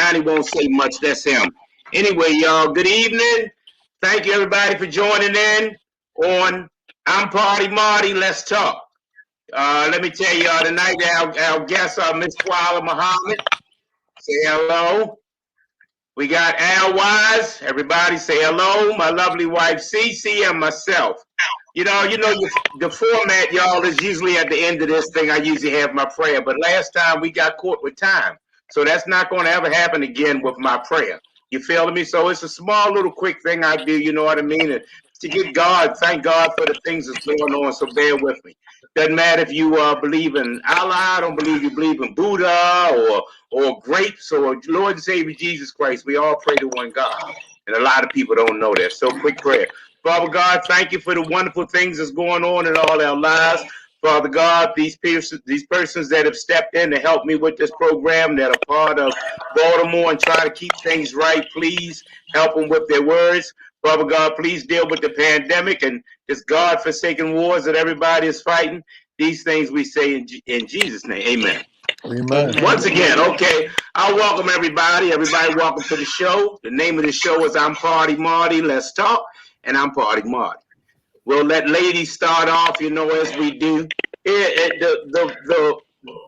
Johnny won't say much. That's him. Anyway, y'all, good evening. Thank you, everybody, for joining in on I'm Party Marty. Let's talk. Let me tell y'all tonight, our guests are Miss Twila Muhammad. Say hello. We got Al Wise. Everybody say hello. My lovely wife, Cece, and myself. The format, y'all, is usually at the end of this thing. I usually have my prayer, but last time we got caught with time. So that's not going to ever happen again with my prayer. You feel me? So it's a small little quick thing I do, you know what I mean? And to get God, thank God for the things that's going on, so bear with me. Doesn't matter if you believe in Allah, I don't believe you believe in Buddha or grapes or Lord and Savior Jesus Christ. We all pray to one God. And a lot of people don't know that. So quick prayer. Father God, thank you for the wonderful things that's going on in all our lives. Father God, these persons that have stepped in to help me with this program that are part of Baltimore and try to keep things right, please help them with their words. Father God, please deal with the pandemic and this God-forsaken wars that everybody is fighting. These things we say in Jesus' name. Amen. Amen. Once again, okay, I'll welcome everybody. Everybody, welcome to the show. The name of the show is I'm Party Marty. Let's talk. And I'm Party Marty. We'll let ladies start off, as we do. The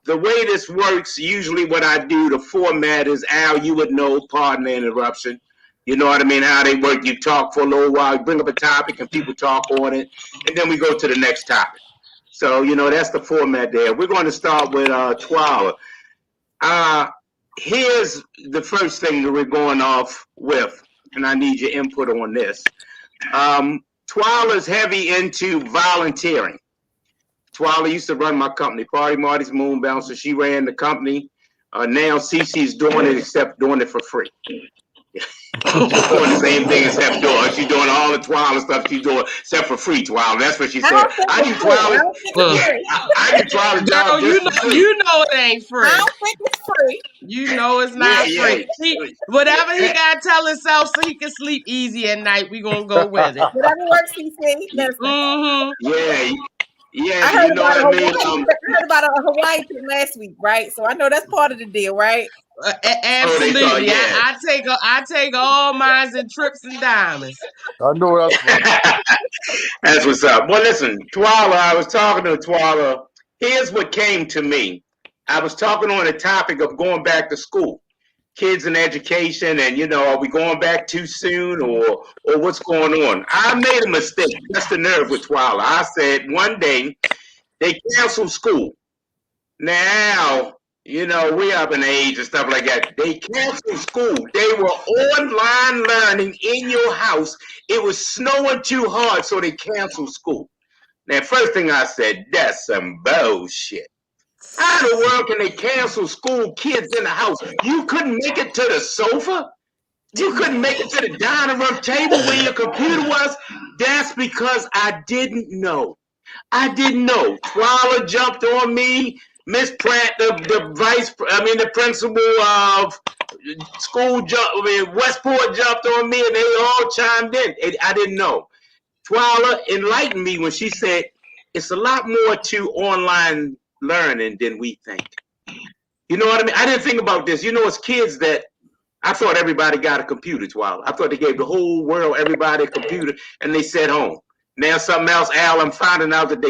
way this works, usually what I do, the format is, Al, you would know, pardon the interruption. You know what I mean? How they work. You talk for a little while, bring up a topic, and people talk on it, and then we go to the next topic. So, that's the format there. We're going to start with Twila. Here's the first thing that we're going off with, and I need your input on this. Twila's heavy into volunteering. Twila used to run my company, Party Marty's Moon Bouncer. She ran the company. Now Cece's doing it, except doing it for free. She's doing the same thing except doing. She's doing all the Twila stuff she's doing except for free, Twila. That's what she said. I do Twila. I do Twila job just for free. You know it ain't free. I don't think it's free. You know it's not free. Whatever he got to tell himself so he can sleep easy at night, we going to go with it. Whatever works, CC. Mm-hmm. Yeah, I heard about a Hawaii trip last week, right? So I know that's part of the deal, right? Absolutely. I take all mines and trips and diamonds. I know that's right. That's what's up. Well, listen, Twila, I was talking to Twila. Here's what came to me. I was talking on the topic of going back to school, kids and education, and are we going back too soon or what's going on? I made a mistake. That's the nerve with Twila. I said one day they canceled school. Now, we up in age and stuff like that. They canceled school. They were online learning in your house. It was snowing too hard, so they canceled school. Now, first thing I said, that's some bullshit. How in the world can they cancel school, kids in the house? You couldn't make it to the sofa? You couldn't make it to the dining room table where your computer was? That's because I didn't know. Twila jumped on me. Miss Pratt, the principal of school Westport jumped on me, and they all chimed in. I didn't know. Twila enlightened me when she said it's a lot more to online learning than we think. You know what I mean? I didn't think about this. As kids that I thought everybody got a computer, Twila. I thought they gave the whole world, everybody a computer, and they sat home. Now something else, Al, I'm finding out that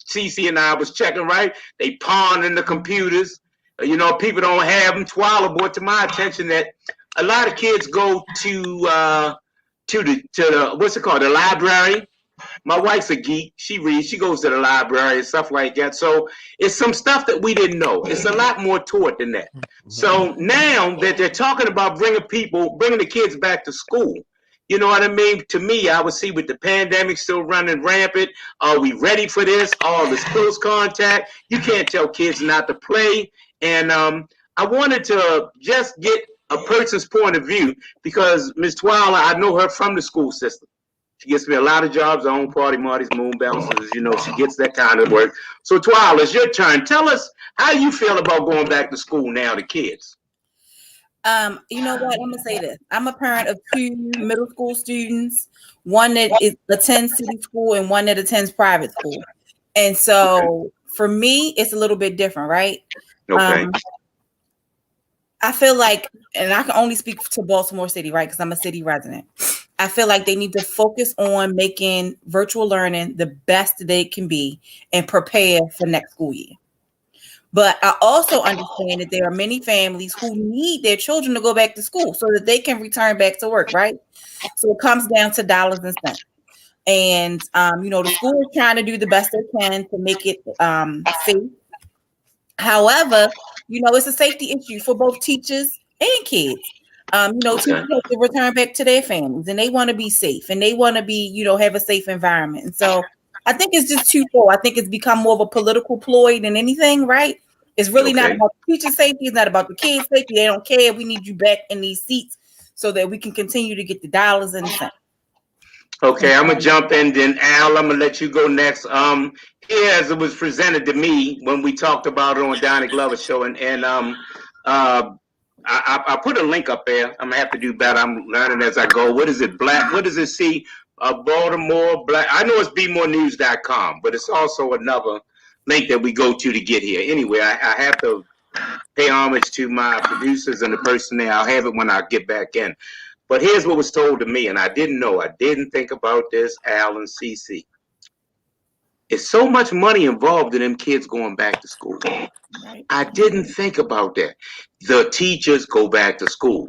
Cece and I was checking, right? They pawning the computers. People don't have them. Twila brought to my attention that a lot of kids go to the what's it called, the library. My wife's a geek. She reads. She goes to the library and stuff like that. So it's some stuff that we didn't know. It's a lot more to it than that. So now that they're talking about bringing the kids back to school, you know what I mean? To me, I would see with the pandemic still running rampant, are we ready for this? All this close contact. You can't tell kids not to play. And I wanted to just get a person's point of view because Ms. Twila, I know her from the school system. She gets me a lot of jobs on Party Marty's Moon Bouncers. She gets that kind of work. So Twila, it's your turn. Tell us how you feel about going back to school now to kids. You know what? I'm gonna say this. I'm a parent of 2 middle school students, one that attends city school and one that attends private school. And so for me, it's a little bit different, right? Okay. I feel like, and I can only speak to Baltimore City, right? Because I'm a city resident. I feel like they need to focus on making virtual learning the best that it can be and prepare for next school year. But I also understand that there are many families who need their children to go back to school so that they can return back to work, right? So it comes down to dollars and cents. And the school is trying to do the best they can to make it safe. However, it's a safety issue for both teachers and kids. Teachers have to return back to their families, and they want to be safe, and they want to be, have a safe environment. And so I think it's just twofold. I think it's become more of a political ploy than anything, right? It's really not about the teacher safety. It's not about the kids' safety. They don't care. We need you back in these seats so that we can continue to get the dollars and cents. Okay, I'm gonna jump in. Then Al, I'm gonna let you go next. As it was presented to me when we talked about it on Donnie Glover's show, and I put a link up there. I'm gonna have to do better. I'm learning as I go. What is it? Black? What does it see? Baltimore Black. I know it's bmorenews.com, but it's also another link that we go to get here. Anyway, I have to pay homage to my producers and the person there. I'll have it when I get back in. But here's what was told to me, and I didn't know. I didn't think about this, Al and CC. It's so much money involved in them kids going back to school. I didn't think about that. The teachers go back to school.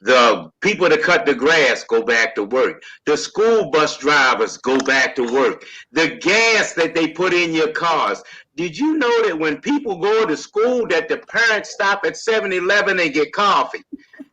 The people that cut the grass go back to work. The school bus drivers go back to work. The gas that they put in your cars. Did you know that when people go to school that the parents stop at 7-Eleven and get coffee?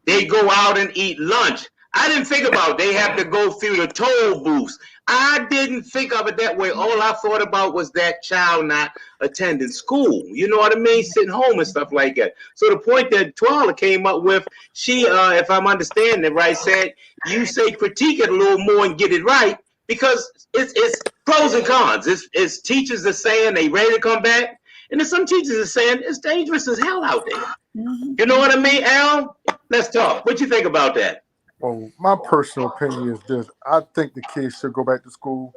They go out and eat lunch. I didn't think about they have to go through the toll booths. I didn't think of it that way. All I thought about was that child not attending school. You know what I mean? Sitting home and stuff like that. So the point that Twala came up with, she, if I'm understanding it right, said, you say critique it a little more and get it right, because it's pros and cons. It's teachers are saying they ready to come back, and then some teachers are saying it's dangerous as hell out there. You know what I mean, Al? Let's talk. What you think about that? Well, my personal opinion is this. I think the kids should go back to school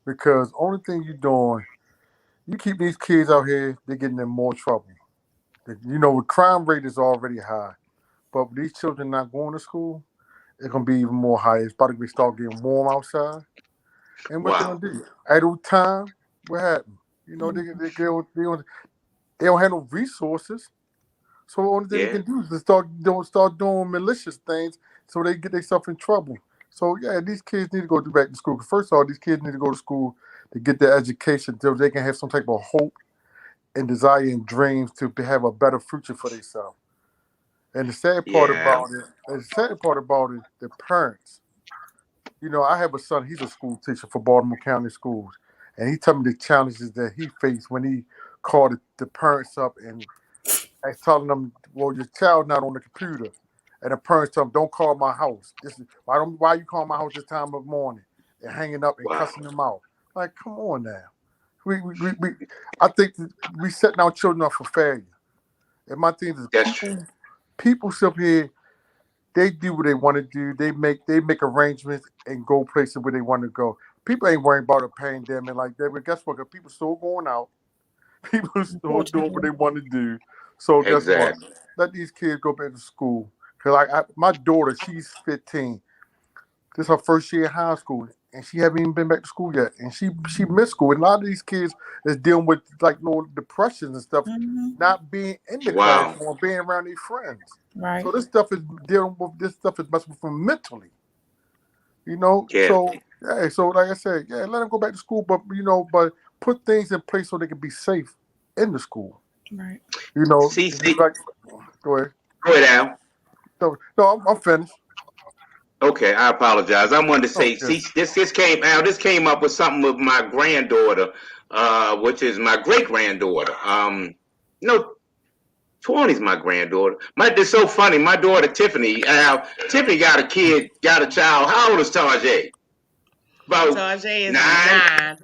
because only thing you're doing, you keep these kids out here, they're getting in more trouble. The crime rate is already high. But with these children not going to school, it's going to be even more high. It's about to start getting warm outside. And what they're going to do? Idle time, what happened? They don't have no resources. So the only thing they can do is start doing malicious things so they get themselves in trouble. So these kids need to go back to school. First of all, these kids need to go to school to get their education so they can have some type of hope and desire and dreams to have a better future for themselves. And the sad part about it, the parents. I have a son, he's a school teacher for Baltimore County Schools. And he told me the challenges that he faced when he called the parents up and telling them, well, your child not on the computer. And the parents tell them, don't call my house. Why you call my house this time of morning? And hanging up and cussing them out. Like, come on now. I think we setting our children up for failure. And my thing is people sit here, they do what they want to do. They make arrangements and go places where they want to go. People ain't worrying about a pandemic like that. But guess what? People still going out. People still doing what they want to do. So guess what? Let these kids go back to school. Because my daughter, she's 15. This is her first year in high school, and she haven't even been back to school yet. And she missed school. And a lot of these kids is dealing with depressions and stuff, not being in the classroom or being around their friends. Right. So this stuff is messing with them mentally. So like I said, let them go back to school, but put things in place so they can be safe in the school. Right. Go ahead. Go ahead, Al. No, I'm finished. Okay, I apologize. I wanted to say, this came up with something with my granddaughter, which is my great granddaughter. Tawny's my granddaughter. It's so funny. My daughter Tiffany, Tiffany got a child. How old is Tajay? About Tajay is 9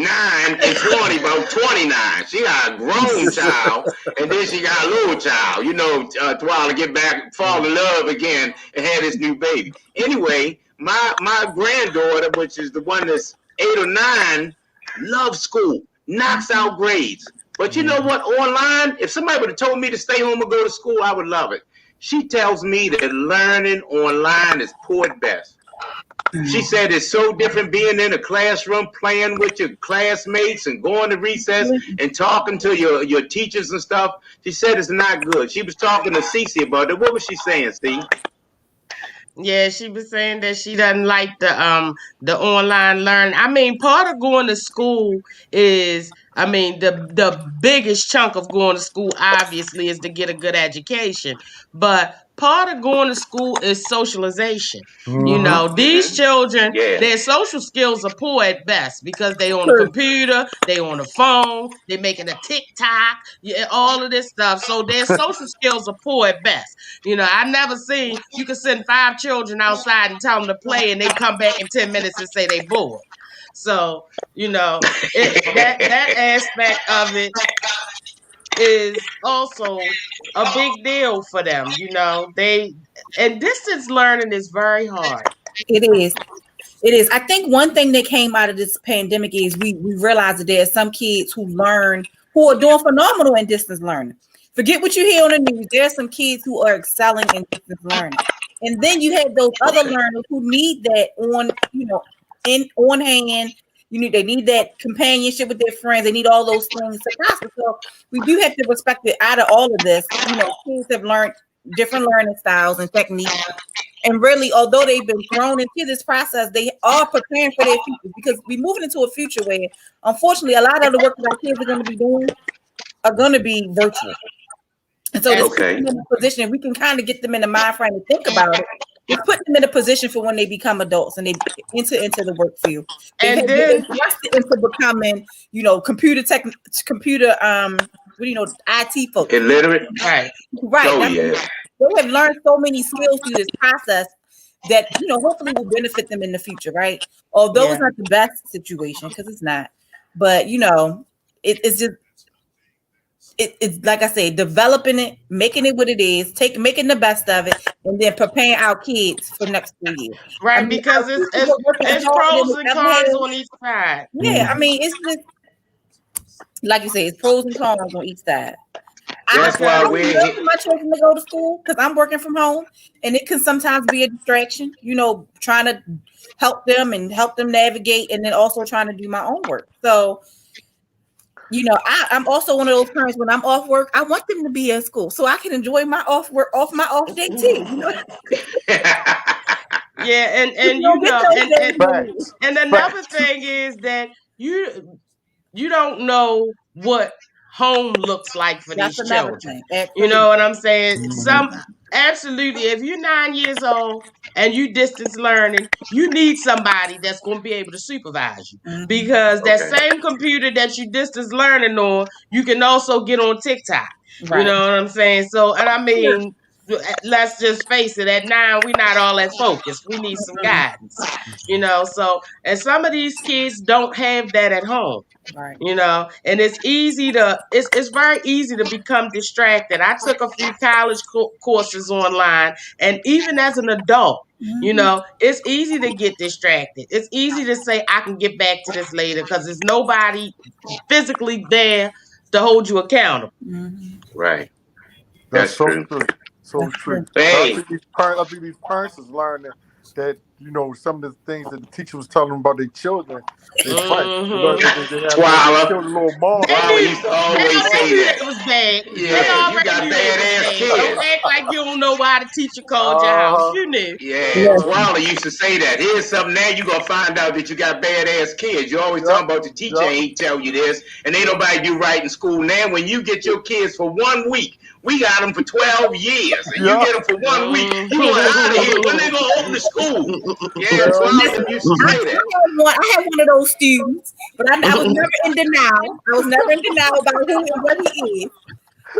and 20, about 29. She got a grown child, and then she got a little child. Twila get back, fall in love again, and had this new baby. Anyway, my granddaughter, which is the one that's 8 or 9, loves school, knocks out grades. But you know what? Online, if somebody would have told me to stay home and go to school, I would love it. She tells me that learning online is poor at best. She said it's so different being in a classroom, playing with your classmates and going to recess and talking to your teachers and stuff. She said it's not good. She was talking to Cece about it. What was she saying, Steve? Yeah, she was saying that she doesn't like the online learning. I mean, part of going to school is, I mean, the biggest chunk of going to school obviously is to get a good education. But part of going to school is socialization. You know, these children, their social skills are poor at best because they on the computer, they on the phone, they making a TikTok, yeah, all of this stuff. So their social skills are poor at best. You know, I never seen you can send 5 children outside and tell them to play, and they come back in 10 minutes and say they bored. So, you know, that aspect of it is also a big deal for them. You know, and distance learning is very hard. It is. It is. I think one thing that came out of this pandemic is we realized that there are some kids who are doing phenomenal in distance learning. Forget what you hear on the news. There are some kids who are excelling in distance learning. And then you have those other learners who need that on hand. They need that companionship with their friends. They need all those things to prosper. So we do have to respect that out of all of this, kids have learned different learning styles and techniques. And really, although they've been thrown into this process, they are preparing for their future because we're moving into a future where, unfortunately, a lot of the work that our kids are going to be doing are going to be virtual. And so this puts them in a position, we can kind of get them in the mind frame to think about it. Just put them in a position for when they become adults and they enter into the work field. And then into becoming, computer, IT folks. Illiterate? Right. Oh, yeah. They have learned so many skills through this process that, hopefully will benefit them in the future, right? Although it's not the best situation, because it's not. But, it's just, it's like I say, developing it, making it what it is, making the best of it, and then preparing our kids for next school year. Right, because it's pros and cons on each side. Yeah, I mean, it's just, like you say, it's pros and cons on each side. That's why I love my children to go to school because I'm working from home, and it can sometimes be a distraction, trying to help them navigate, and then also trying to do my own work. So, I'm also one of those parents when I'm off work, I want them to be at school so I can enjoy my off day too. Yeah, and another thing is that you don't know what home looks like for these children. You know what I'm saying? Absolutely. If you're 9 years old and you distance learning, you need somebody that's going to be able to supervise you because that same computer that you distance learning on, you can also get on TikTok. Right. You know what I'm saying? So, and I mean, let's just face it, at 9, we're not all that focused. We need some guidance, so, and some of these kids don't have that at home. Right. And it's very easy to become distracted. I took a few college courses online, and even as an adult, it's easy to get distracted. It's easy to say, I can get back to this later because there's nobody physically there to hold you accountable. Right. That's so true. So true. Hey. I think these parents is learning that, some of the things that the teacher was telling them about their children. Swallow. Swallow used to always say that. It was bad. Yeah, you got badass kids. Don't act like you don't know why the teacher called your house. You knew. Yeah, Swallow used to say that. Here's something now you're going to find out that you got badass kids. You always talking about the teacher ain't tell you this, and ain't nobody do right in school. Now, when you get your kids for 1 week, we got them for 12 years, and you get them for 1 week. You going out of here. When they going to open the school? Yeah, Swallow used to say that. I had one of those students, but I was never in denial. I was never in denial about who and what he is.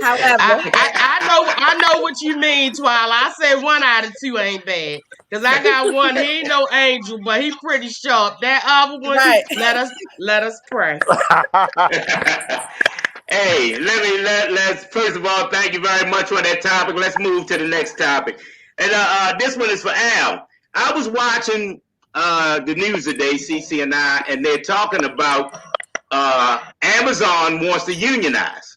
However, I know what you mean, Twyla. I said 1 out of 2 ain't bad. Because I got one, he ain't no angel, but he pretty sharp. That other one, let us pray. Hey, let's first of all, thank you very much for that topic. Let's move to the next topic. And this one is for Al. I was watching the news today, CC and I, and they're talking about Amazon wants to unionize.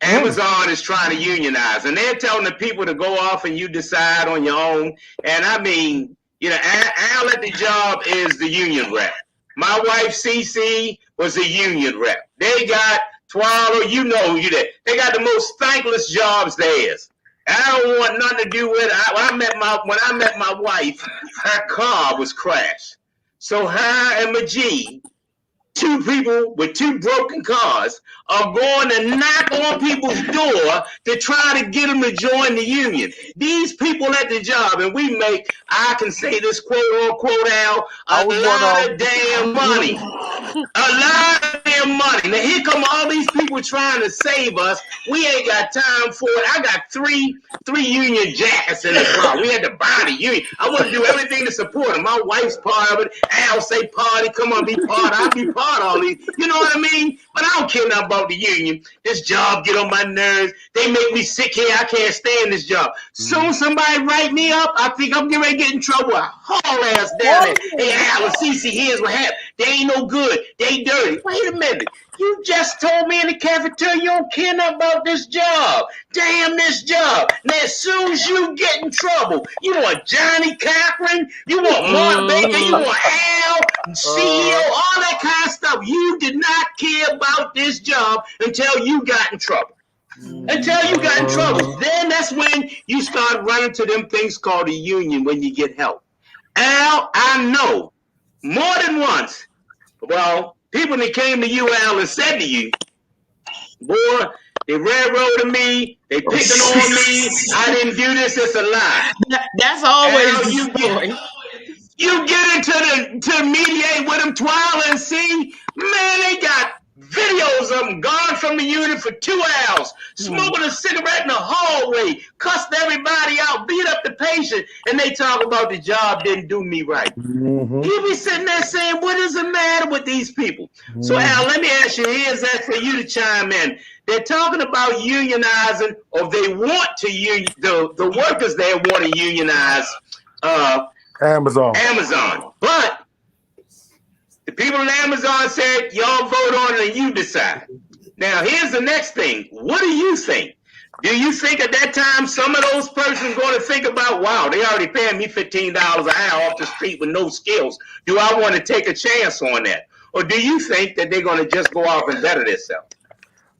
Amazon is trying to unionize, and they're telling the people to go off and you decide on your own. And I mean, Al at the job is the union rep. My wife Cece was a union rep. They got Twala, you know who you did. They got the most thankless jobs there is. I don't want nothing to do with it. When I met my wife, her car was crashed. So her and Majid, two people with two broken cars, are going to knock on people's door to try to get them to join the union. These people at the job, and we make, I can say this quote unquote, Al, a lot of damn money. A lot of damn money. Now here come all these people trying to save us. We ain't got time for it. I got three union jackets in the car. We had to buy the union. I want to do everything to support them. My wife's part of it. Al say party, come on, be part. I'll be part of all these. You know what I mean? But I don't care nothing about the union. This job get on my nerves. They make me sick here. I can't stand this job. Soon somebody write me up. I think I'm getting ready to get in trouble. I haul ass down there. Hey, Al and Cece, here's what happened. They ain't no good. They dirty. Wait a minute. You just told me in the cafeteria you don't care nothing about this job. Damn this job. Now, as soon as you get in trouble, you want Johnny Cochran, you want Mark Baker, you want Al, CEO, all that kind of stuff. You did not care about this job until you got in trouble. Until you got in trouble. Then that's when you start running to them things called a union when you get help. Al, I know more than once. Well, people that came to you, Al, and said to you, boy, they railroaded me, they picking on me, I didn't do this, it's a lie. That's always Al, the story. You get into to mediate with them, Twila, and see, man, they got videos of them gone from the unit for 2 hours, smoking a cigarette in the hallway, cussed everybody out, beat up the patient, and they talk about the job didn't do me right. You be sitting there saying, what is the matter with these people? So, Al, let me ask you, here's that for you to chime in. They're talking about unionizing, or they want to the workers there want to unionize Amazon. But the people at Amazon said, y'all vote on it and you decide. Now, here's the next thing. What do you think? Do you think at that time some of those persons going to think about, wow, they already paying me $15 an hour off the street with no skills. Do I want to take a chance on that? Or do you think that they're going to just go off and better themselves?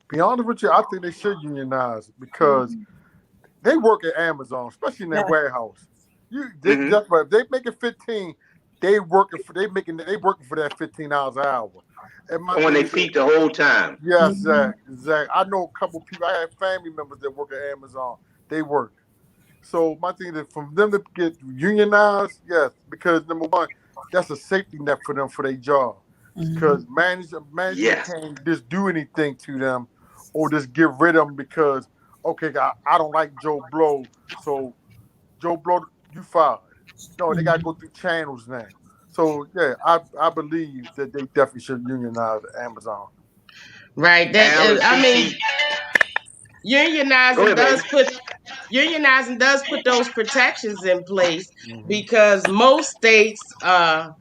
Be honest with you, I think they should unionize because they work at Amazon, especially in that warehouse. If they make it 15, they working for that $15 an hour. On their feet the whole time. Yes, Zach. I know a couple people. I have family members that work at Amazon. They work. So my thing is, for them to get unionized, yes, because number one, that's a safety net for them for their job. Because management can't just do anything to them or just get rid of them because, okay, I don't like Joe Blow, so Joe Blow, you fired. No, they got to go through channels now. So, yeah, I believe that they definitely should unionize Amazon. Right. Unionizing does put those protections in place because most states are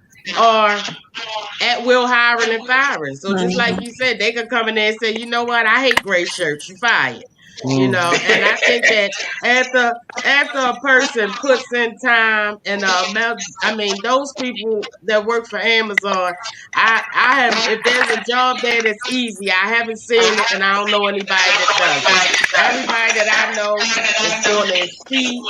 at will hiring and firing. So just like you said, they could come in there and say, you know what, I hate gray shirts, you fired. You know, and I think that after a person puts in time and those people that work for Amazon, I have, if there's a job there that's easy, I haven't seen it and I don't know anybody that does it. Everybody that I know is on their feet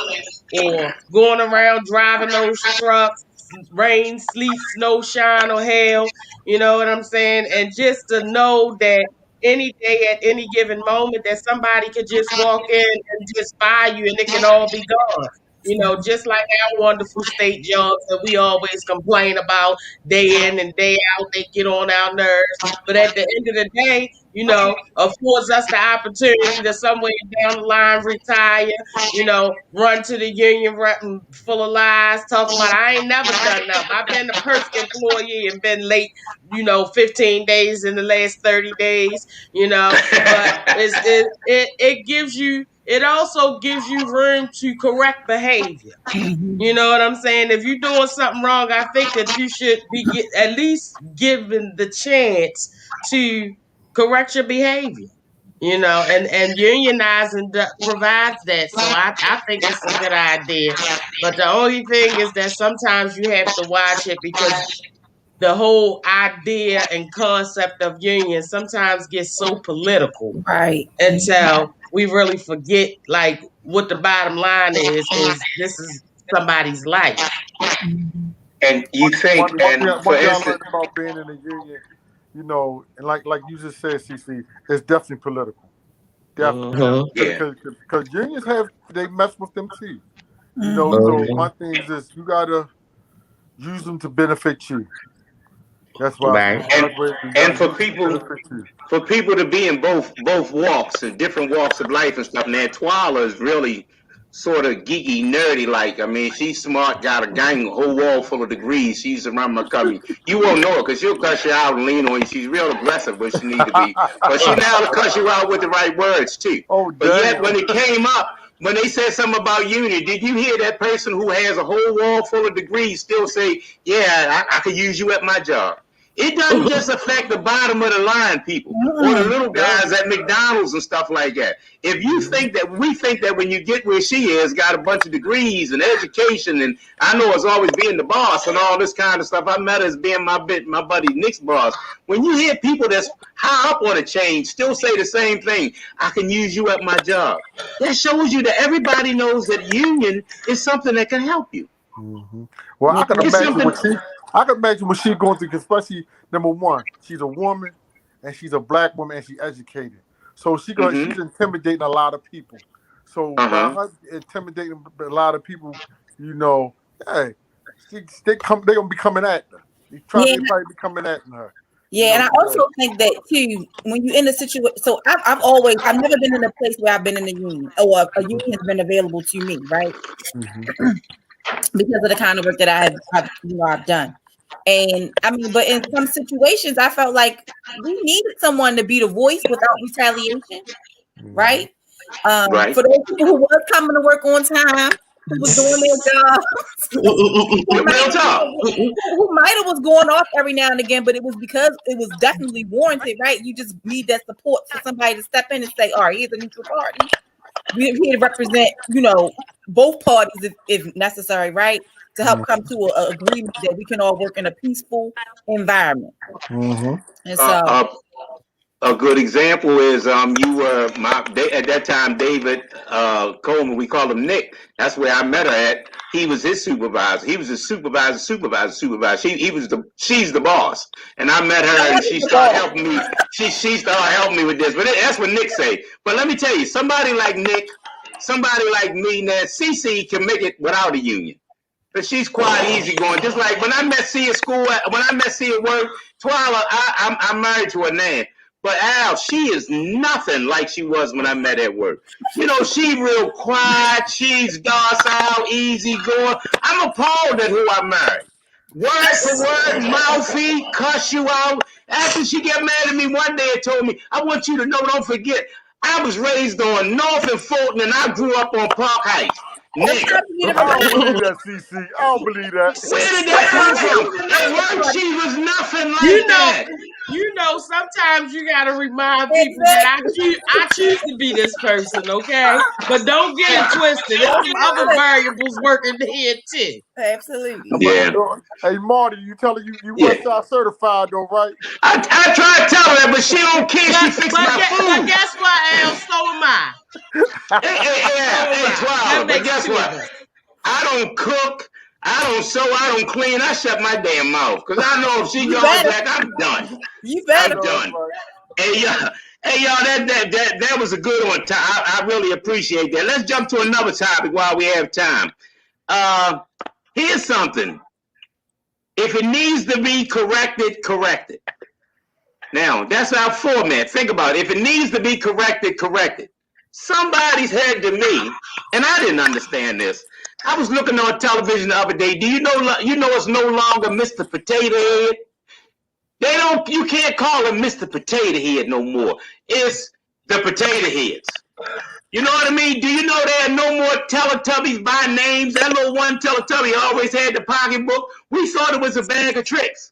or going around driving those trucks, rain, sleet, snow, shine, or hail, you know what I'm saying? And just to know that any day at any given moment that somebody could just walk in and just fire you and it can all be gone. You know, just like our wonderful state jobs that we always complain about day in and day out, they get on our nerves. But at the end of the day, you know, affords us the opportunity to somewhere down the line retire, you know, run to the union rep full of lies, talking about I ain't never done nothing. I've been a perfect employee and been late, 15 days in the last 30 days, but it also gives you room to correct behavior. You know what I'm saying? If you're doing something wrong, I think that you should be at least given the chance to correct your behavior. and unionizing provides that. So I think it's a good idea. But the only thing is that sometimes you have to watch it because the whole idea and concept of union sometimes gets so political. Right. Until we really forget like what the bottom line is this is somebody's life. And you think, one and thing for I instance, learned about being in a union, and like you just said, CC, it's definitely political. Definitely. Because unions they mess with them too. So my thing is this: you gotta use them to benefit you. That's why. Right. And for people to be in both walks and different walks of life and stuff. Now, Twila is really sort of geeky, nerdy. Like, I mean, she's smart, got a gang, a whole wall full of degrees. She's around my company. You won't know her because she'll cuss you out and lean on you. She's real aggressive when she need to be, but she now to cuss you out with the right words too. Oh, but yet, when it came up. When they said something about union, did you hear that person who has a whole wall full of degrees still say, yeah, I could use you at my job? It doesn't just affect the bottom of the line people or the little guys at McDonald's and stuff like that. If you think that we think that when you get where she is, got a bunch of degrees and education, and I know it's always being the boss and all this kind of stuff. I met her as being my buddy Nick's boss. When you hear people that's high up on a chain still say the same thing, I can use you at my job. That shows you that everybody knows that union is something that can help you. Mm-hmm. Well, I can imagine what she's going through, especially number one, she's a woman and she's a black woman and she's educated. So she's intimidating a lot of people. So by her intimidating a lot of people, hey, they're gonna be coming at her. They probably be coming at her. Yeah, and I also think that too, when you're in a situation, so I've never been in a place where I've been in a union or a union has been available to me, right? Mm-hmm. Because of the kind of work that I've done. And I mean, but in some situations, I felt like we needed someone to be the voice without retaliation, right? For those people who was coming to work on time, who was doing their job, who might have was going off every now and again, but it was because it was definitely warranted, right? You just need that support for somebody to step in and say, all right, here's a neutral party. We're here to represent, both parties if necessary, right? To help come to an agreement that we can all work in a peaceful environment. Mm-hmm. And so, a good example is you were at that time David Coleman. We call him Nick. That's where I met her at. He was his supervisor. He was his supervisor. She's the boss. And I met her and she started helping me. She started helping me with this. But that's what Nick say. But let me tell you, somebody like Nick, somebody like me, now CC can make it without a union. But she's quite easygoing. Just like when I met C at school, when I met C at work, Twila, I'm married to her now. But Al, she is nothing like she was when I met at work. She real quiet. She's docile, easygoing. I'm appalled at who I married. Word for word, mouthy, cuss you out. After she got mad at me one day and told me, I want you to know, don't forget, I was raised on North and Fulton and I grew up on Park Heights. Nigga. I don't believe that, CC. I don't believe that. Where did that come from? At work, she was nothing like that. Sometimes you gotta remind people that I choose to be this person, okay? But don't get it twisted. There's some other variables working here too. Absolutely. Yeah. Hey, Marty, you Westside certified though, right? I try to tell her, but she don't care. She fixed my food. But guess what, Al? So am I. Hey, Twila, but guess what? I don't cook. I don't sew. I don't clean. I shut my damn mouth because I know if she goes back, I'm done. I'm done. Hey, y'all, that was a good one. I really appreciate that. Let's jump to another topic while we have time. Here's something. If it needs to be corrected, correct it. Now, that's our format. Think about it. If it needs to be corrected, correct it. Somebody said to me, and I didn't understand this. I was looking on television the other day. Do you know it's no longer Mr. Potato Head? You can't call him Mr. Potato Head no more. It's the Potato Heads. You know what I mean? Do you know there are no more Teletubbies by names? That little one Teletubby always had the pocketbook. We thought it was a bag of tricks.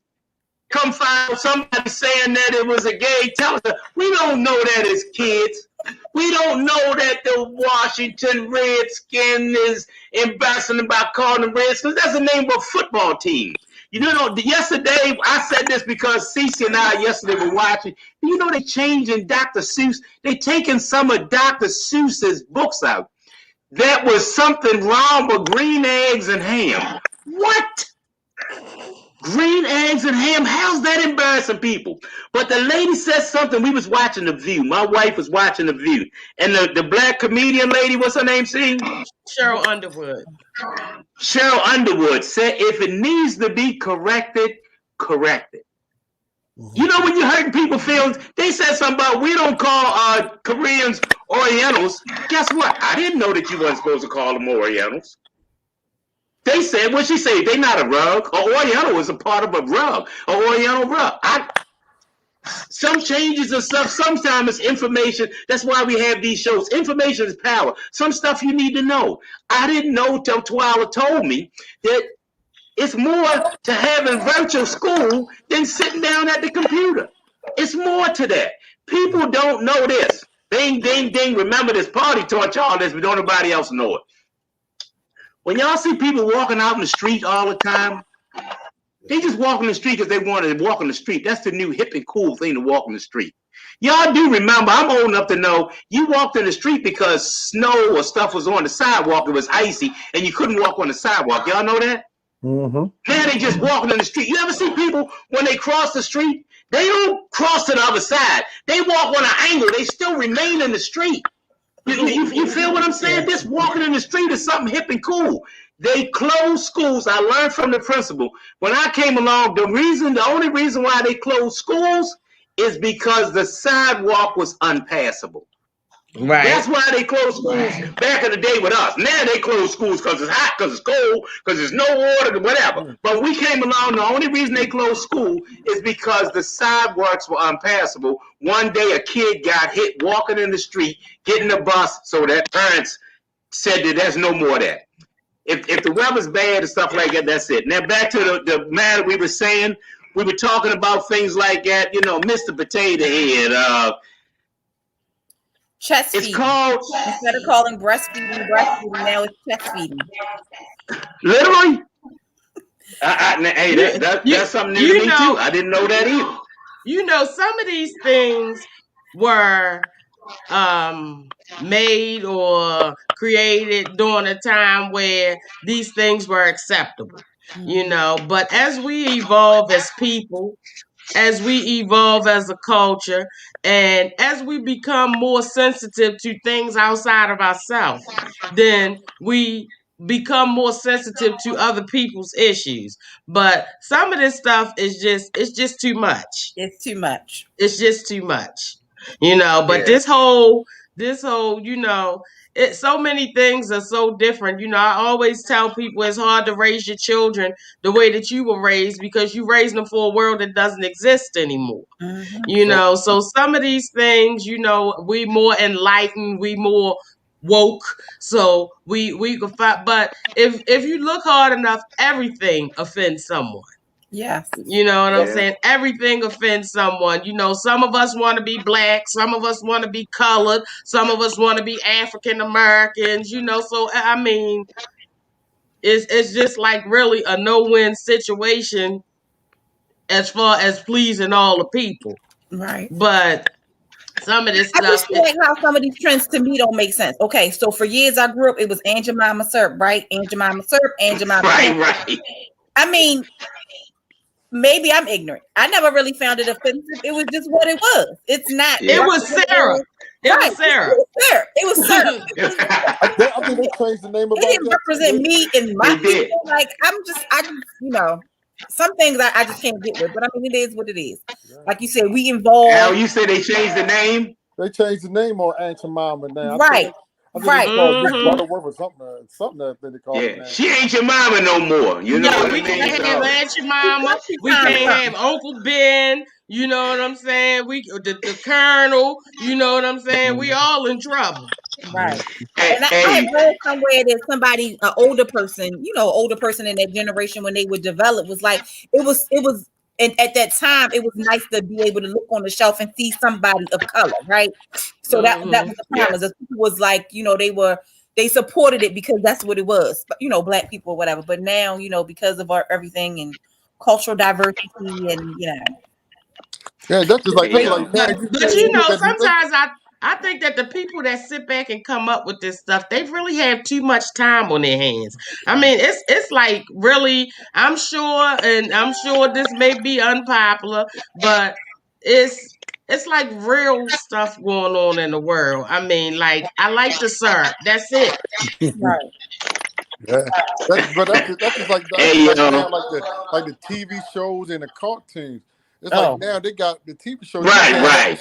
come find somebody saying that it was a gay. Tell us, we don't know that as kids. We don't know that the Washington Redskins is embarrassing about calling them Redskins. That's the name of a football team. You know, yesterday, I said this because Cece and I yesterday were watching. You know, they changing Dr. Seuss. They taking some of Dr. Seuss's books out. That was something wrong with green eggs and ham. What? Green eggs and ham? How's that embarrassing people? But the lady said something. We was watching The View. My wife was watching The View. And the black comedian lady, what's her name, see? Cheryl Underwood. Cheryl Underwood said, if it needs to be corrected, correct it. You know, when you're hurting people's feelings, they said something about we don't call Koreans Orientals. Guess what? I didn't know that you weren't supposed to call them Orientals. They said, what she say? They not a rug. An Oriental is a part of a rug. An Oriental rug. Some changes and stuff, sometimes it's information. That's why we have these shows. Information is power. Some stuff you need to know. I didn't know till Twyla told me that it's more to having virtual school than sitting down at the computer. It's more to that. People don't know this. Ding, ding, ding. Remember this party taught y'all this, but don't nobody else know it. When y'all see people walking out in the street all the time, they just walk in the street because they wanted to walk on the street. That's the new hip and cool thing to walk on the street. Y'all do remember, I'm old enough to know, you walked in the street because snow or stuff was on the sidewalk, it was icy, and you couldn't walk on the sidewalk. Y'all know that? Mm-hmm. Now they just walking in the street. You ever see people, when they cross the street, they don't cross to the other side. They walk on an angle. They still remain in the street. You feel what I'm saying? This walking in the street is something hip and cool. They closed schools. I learned from the principal. When I came along, the only reason why they closed schools is because the sidewalk was unpassable. Right. That's why they closed schools back in the day with us. Now they close schools because it's hot, because it's cold, because there's no water, whatever. But we came along, the only reason they closed school is because the sidewalks were unpassable. One day a kid got hit walking in the street, getting a bus, so that parents said that there's no more of that. If the weather's bad and stuff like that, that's it. Now back to the matter we were saying. We were talking about things like that, you know, Mr. Potato Head, chest feeding. It's called, instead of calling breastfeeding, now it's chest feeding. Literally? Hey, that's something new to me too. I didn't know that either. You know, some of these things were made or created during a time where these things were acceptable, you know, but as we evolve as people, as we evolve as a culture, and as we become more sensitive to things outside of ourselves, then we become more sensitive to other people's issues. But some of this stuff is just too much. It's too much. It's just too much, you know. But this whole, you know, so many things are so different. You know, I always tell people it's hard to raise your children the way that you were raised because you raised them for a world that doesn't exist anymore. Mm-hmm. You know, so some of these things, you know, we more enlightened, we more woke, so we can fight. But if you look hard enough, everything offends someone. Yes. You know what I'm saying? Everything offends someone. You know, some of us want to be black, some of us want to be colored, some of us want to be African Americans, you know, so I mean, it's just like really a no-win situation as far as pleasing all the people. Right. But some of this stuff. I just feel like how some of these trends to me don't make sense. Okay, so for years I grew up, it was Aunt Jemima syrup, right? Aunt Jemima syrup, Aunt Jemima syrup. Right. I mean, maybe I'm ignorant. I never really found it offensive. It was just what it was. It's not. It was Sarah. It was Sarah. It was Sarah. I think they changed the name of it. It didn't represent me and my people. Like I just, you know, some things I just can't get with. But I mean, it is what it is. Like you said, we involved. Now you say they changed the name. They changed the name on Aunt Jemima now. Right. Right. Or something that they call it. Yeah, she ain't your mama no more. You know what I mean? We can't have Aunt Jemima. We can't have Uncle Ben. You know what I'm saying? The Colonel. You know what I'm saying? We all in trouble. Right. And I had read somewhere that somebody, an older person in that generation when they were developed was like, it was And at that time, it was nice to be able to look on the shelf and see somebody of color, right? So that was the promise. Yes. People was like, they supported it because that's what it was, but black people or whatever. But now, because of everything and cultural diversity and yeah, that's just like but sometimes I think that the people that sit back and come up with this stuff, they really have too much time on their hands. I mean, it's like really, I'm sure this may be unpopular, but it's like real stuff going on in the world. I mean, like, I like the syrup. That's it. Right. Yeah, that's just like now, like the TV shows and the cartoons. It's like now they got the TV shows. Right.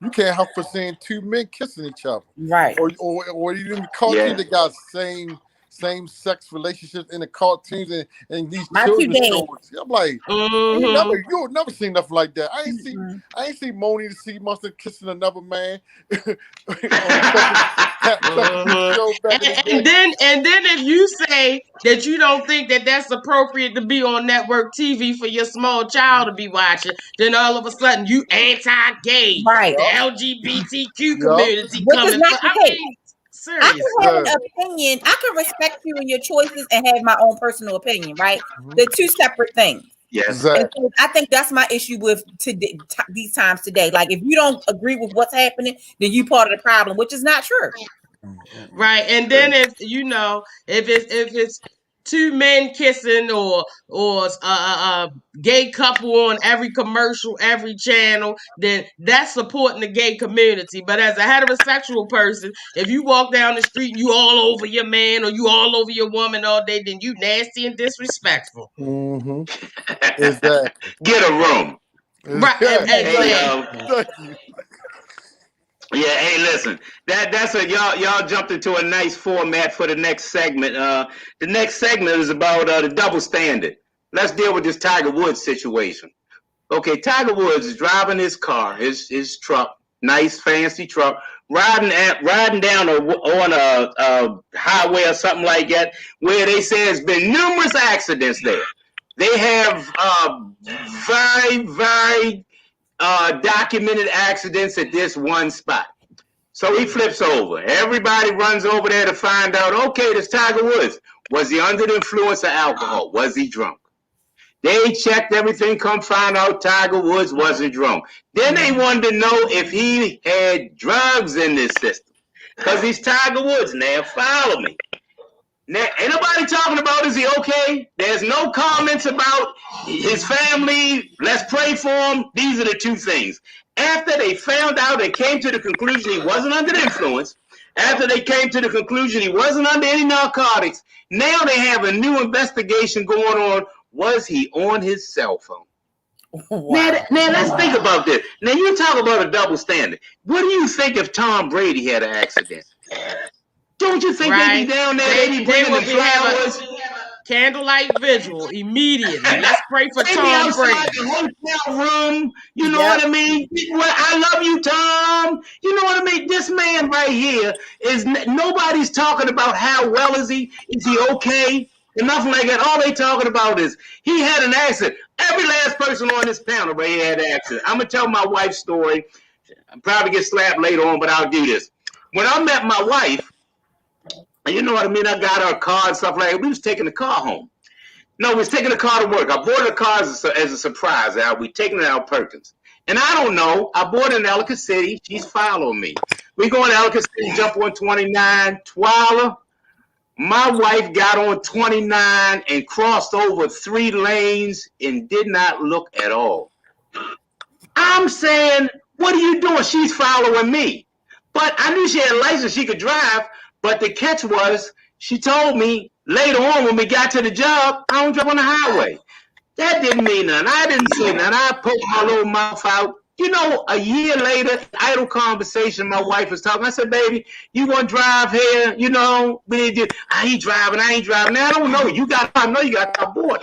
You can't help but seeing two men kissing each other. Right. Or even the cartoons that got same sex relationships in the cartoons and these children's shows. I'm like, you'll never see nothing like that. I ain't seen Moni the Sea Monster kissing another man. And then if you say that you don't think that that's appropriate to be on network TV for your small child to be watching, then all of a sudden you anti-gay, right? The LGBTQ community coming. I can have an opinion. I can respect you and your choices and have my own personal opinion, right? They're two separate things. Yes. Exactly. So I think that's my issue with these times today. Like, if you don't agree with what's happening, then you part of the problem, which is not true. Right. And then if it's two men kissing or a gay couple on every commercial, every channel, then that's supporting the gay community. But as a heterosexual person, if you walk down the street and you all over your man or you all over your woman all day, then you nasty and disrespectful. Exactly. Get a room. Right. Exactly. Yeah, hey, listen. That's y'all jumped into a nice format for the next segment. The next segment is about the double standard. Let's deal with this Tiger Woods situation. Okay, Tiger Woods is driving his car, his truck, nice fancy truck, riding down on a highway or something like that, where they say there's been numerous accidents there. They have very, very documented accidents at this one spot. So he flips over. Everybody runs over there to find out, okay, this Tiger Woods. Was he under the influence of alcohol? Was he drunk? They checked everything, come find out Tiger Woods wasn't drunk. Then they wanted to know if he had drugs in this system. Because he's Tiger Woods. Now, follow me. Now, ain't nobody talking about is he okay? There's no comments about his family. Let's pray for him. These are the two things. After they found out and came to the conclusion he wasn't under the influence, after they came to the conclusion he wasn't under any narcotics, now they have a new investigation going on. Was he on his cell phone? Wow. Now, let's think about this. Now, you talk about a double standard. What do you think if Tom Brady had an accident? Don't you think they'd be down there, they'd be bringing the flowers? Candlelight vigil immediately. Let's pray for Tom Brady. The hotel room, you know what I mean? I love you, Tom. You know what I mean? This man right here is nobody's talking about how well is he okay, and nothing like that. All they talking about is he had an accident. Every last person on this panel right here had an accident. I'm gonna tell my wife's story. I'll probably get slapped later on, but I'll do this. When I met my wife, you know what I mean? I got her car and stuff like that. We was taking the car home. No, we was taking the car to work. I bought the car as a surprise. We taking it out Perkins. And I don't know. I bought it in Ellicott City. She's following me. We go in Ellicott City, jump on 29. Twala. My wife got on 29 and crossed over 3 lanes and did not look at all. I'm saying, what are you doing? She's following me. But I knew she had a license. She could drive. But the catch was, she told me later on when we got to the job, I don't drive on the highway. That didn't mean nothing. I didn't say nothing. I poked my little mouth out. You know, a year later, idle conversation, my wife was talking. I said, baby, you want to drive here? You know, I ain't driving. Now, I don't know. I know you got a board.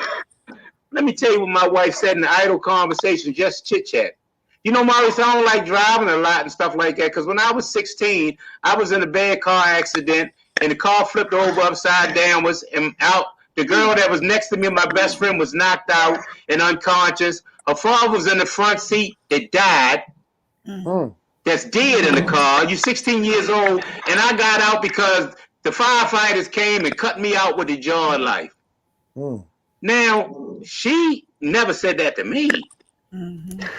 Let me tell you what my wife said in the idle conversation, just chit-chat. You know, Maurice, I don't like driving a lot and stuff like that, because when I was 16, I was in a bad car accident, and the car flipped over upside down, and out The girl that was next to me, my best friend, was knocked out and unconscious. Her father was in the front seat that died. That's dead in the car. You're 16 years old, and I got out because the firefighters came and cut me out with the jaw of life. Now, she never said that to me.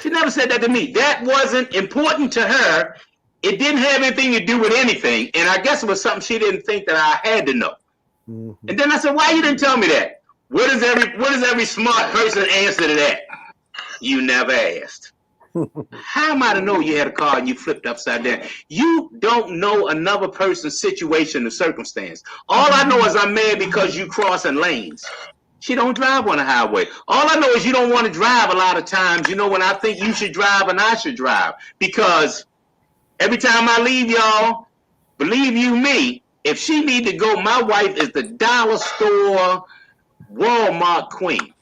She never said that to me. That wasn't important to her. It didn't have anything to do with anything, and I guess it was something she didn't think that I had to know. And then I said, "Why you didn't tell me that?" What does every smart person answer to that? You never asked. How am I to know you had a car and you flipped upside down? You don't know another person's situation or circumstance. All I know is I'm mad because you crossing lanes. She don't drive on the highway. All I know is you don't want to drive a lot of times, when I think you should drive and I should drive. Because every time I leave y'all, believe you me, if she need to go, my wife is the dollar store Walmart queen.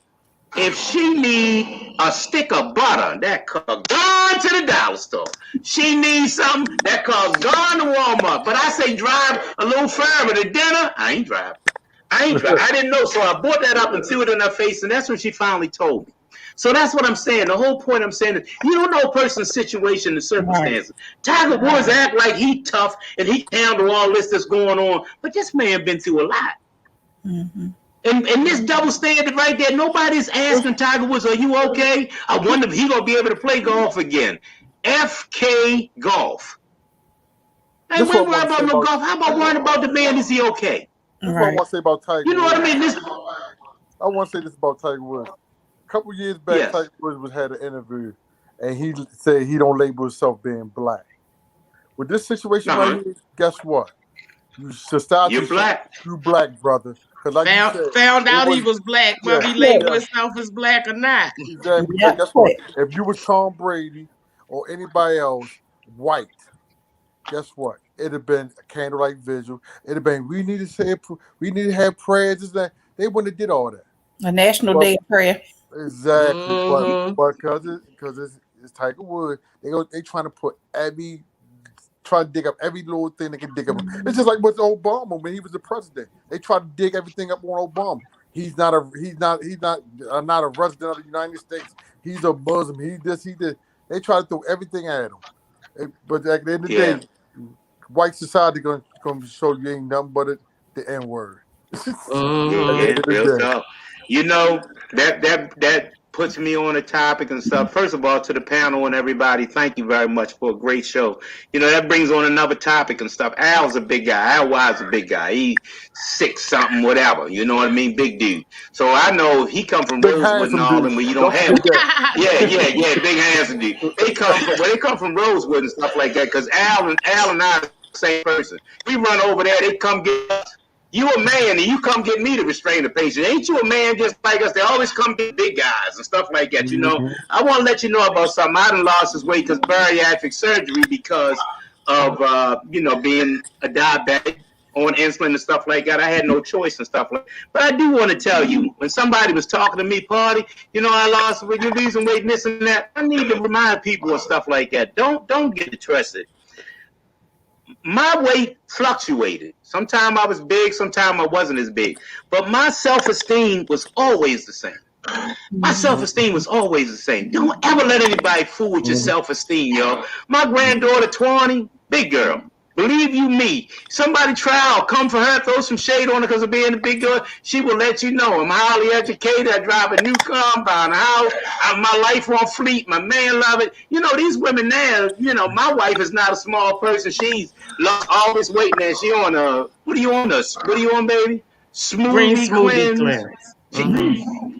If she need a stick of butter, that car gone to the dollar store. She needs something, that car gone to Walmart. But I say drive a little further to dinner, I ain't driving. I didn't know, so I brought that up and threw it in her face, and that's when she finally told me. So that's what I'm saying. The whole point I'm saying is you don't know a person's situation and circumstances. Tiger Woods act like he tough and he handle all this that's going on, but this man been through a lot. And this double standard right there, nobody's asking Tiger Woods, are you okay? I wonder if he going to be able to play golf again. FK Golf. Hey, we worry about no golf. How about worrying about the man? Is he okay? That's what I want to say about Tiger Woods. You know what I mean? I want to say this about Tiger Woods. A couple years back, Tiger Woods had an interview, and he said he don't label himself being black. With this situation right here, guess what? You're black. You black, brother. Like found out he was black, whether he labeled himself as black or not. Exactly. Yeah. Guess what? If you was Tom Brady or anybody else, white, guess what? It'd have been a candlelight vigil. It'd have been we need to have prayers. They wouldn't have did all that. A national day of prayer. Exactly. But because it's Tiger Woods, they trying to try to dig up every little thing they can dig up. It's just like with Obama when he was the president. They tried to dig everything up on Obama. He's not a resident of the United States. He's a Muslim. He did. They try to throw everything at him. But at the end of the day, white society going to show you ain't nothing but the N-word. Real tough. That puts me on a topic and stuff. First of all, to the panel and everybody, thank you very much for a great show. That brings on another topic and stuff. Al's a big guy. Al Wise a big guy. He's 6-something, whatever. You know what I mean? Big dude. So I know he come from Rosewood and all, and where you don't have it. Big handsome dude. They come from Rosewood and stuff like that. Because Al and I are the same person. We run over there. They come get us. You a man and you come get me to restrain the patient. Ain't you a man just like us? They always come get big guys and stuff like that, I want to let you know about something. I done lost his weight because bariatric surgery because of, being a diabetic on insulin and stuff like that. I had no choice and stuff like that. But I do want to tell you, when somebody was talking to me, Party, I lost with your losing weight and this and that. I need to remind people and stuff like that. Don't get twisted. My weight fluctuated. Sometimes I was big, sometimes I wasn't as big. But my self-esteem was always the same. My self-esteem was always the same. Don't ever let anybody fool with your self-esteem, yo. My granddaughter, 20, big girl. Believe you me, somebody try or come for her, throw some shade on her because of being a big girl, she will let you know. I'm highly educated. I drive a new car, I'm buying a house. My life on fleet. My man love it. These women now, my wife is not a small person. She's lost all this weight now. She on what are you on, baby? Smoothie cleanse.